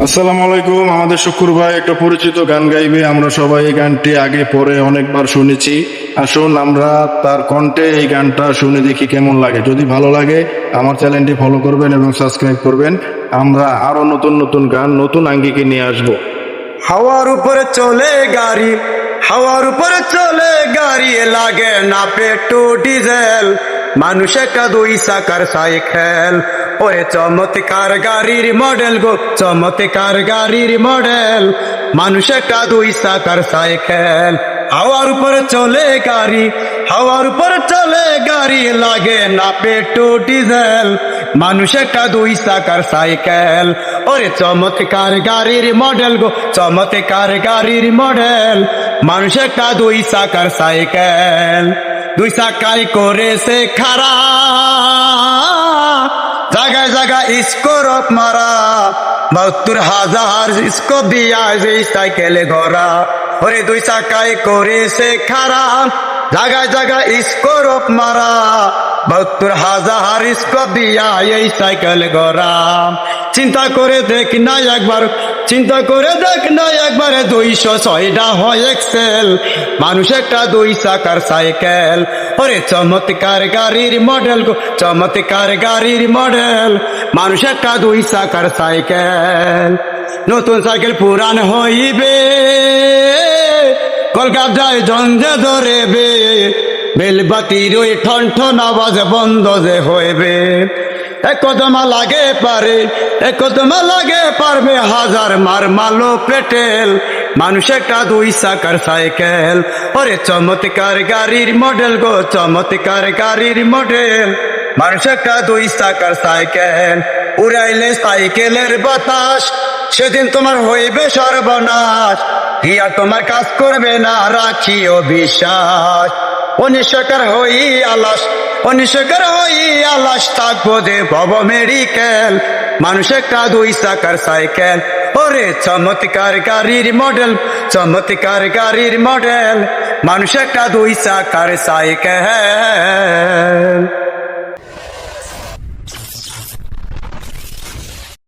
আসসালামু আলাইকুম। আমাদের শুকুর ভাই একটা পরিচিত গান গাইবে। আমরা সবাই এই গানটি আগে পরে অনেকবার শুনেছি। আসুন আমরা তার কণ্ঠে এই গানটা শুনে দেখি কেমন লাগে। যদি ভালো লাগে আমার চ্যানেলটি ফলো করবেন এবং সাবস্ক্রাইব করবেন। আমরা আরো নতুন নতুন গান নতুন আঙ্গিকে নিয়ে আসবো। হাওয়ার উপরে চলে গাড়ি, হাওয়ার উপরে চলে গাড়ি, লাগে না পেট্রোল ডিজেল। মানুষ একটা দুই চাকার সাইকেল, ওরে চমৎকার গাড়ির মডেল গো, চমৎকার গাড়ির মডেল। মানুষ একটা দুই চাকার সাইকেল, হাওয়ার উপরে চলে গাড়ি, হাওয়ার উপরে চলে গাড়ি, লাগে না পেট্রোল ডিজেল। মানুষ একটা দুই চাকার সাইকেল, ওরে চমৎকার গাড়ির মডেল গো, চমৎকার গাড়ির মডেল। মানুষ একটা দুই চাকার সাইকেল, দুই চাকায় করেছে খারা, জায়গায় জায়গায় স্কোরপ মারা। ৭২,০০০ স্কোপ দিয়া যে সাইকেলে ঘোরা, ওরে দুই চাকায় করেছে খারা, জায়গায় জায়গায় স্কোরপ মারা। ৭২,০০০ স্কোপ দিয়া এই সাইকেল ঘোরা। চিন্তা করে দেখ না একবার, চিন্তা করে দেখ না একবার, ২০৬টা হয় এক্সেল। মানুষ একটা দুই চাকার সাইকেল, ওরে চমৎকার গাড়ির মডেল গো, চমৎকার গাড়ির মডেল। মানুষ একটা দুই চাকার সাইকেল, নতুন সাইকেল পুরান হইবে, কলকাতায় জঞ্জে ধরেবে, বেলবাতির ওই ঠন ঠন আওয়াজ বন্ধ যে হইবে। একদমা লাগে পারে, একদমা লাগে পারবে, হাজার মার মালো পেটেল। মানুষ একটা দুই চাকার সাইকেল, ওরে চমৎকার গাড়ির মডেল গো, চমৎকার গাড়ির মডেল। মানুষ একটা দুই চাকার সাইকেল, উড়াইলে সাইকেলের বাতাস, সেদিন তোমার হইবে সর্বনাশ। হিয়া তোমার কাজ করবে না, রাখিও বিশ্বাস। অনিশ্বর হই আলাস, অনিশ্বর হই আলাস, থাকবো যে ভব মেডিকেল। মানুষ একটা দুই চাকার সাইকেল, ওরে চমৎকার গাড়ির মডেল, চমৎকার গাড়ির মডেল। মানুষ একটা দুই চাকার সাইকেল।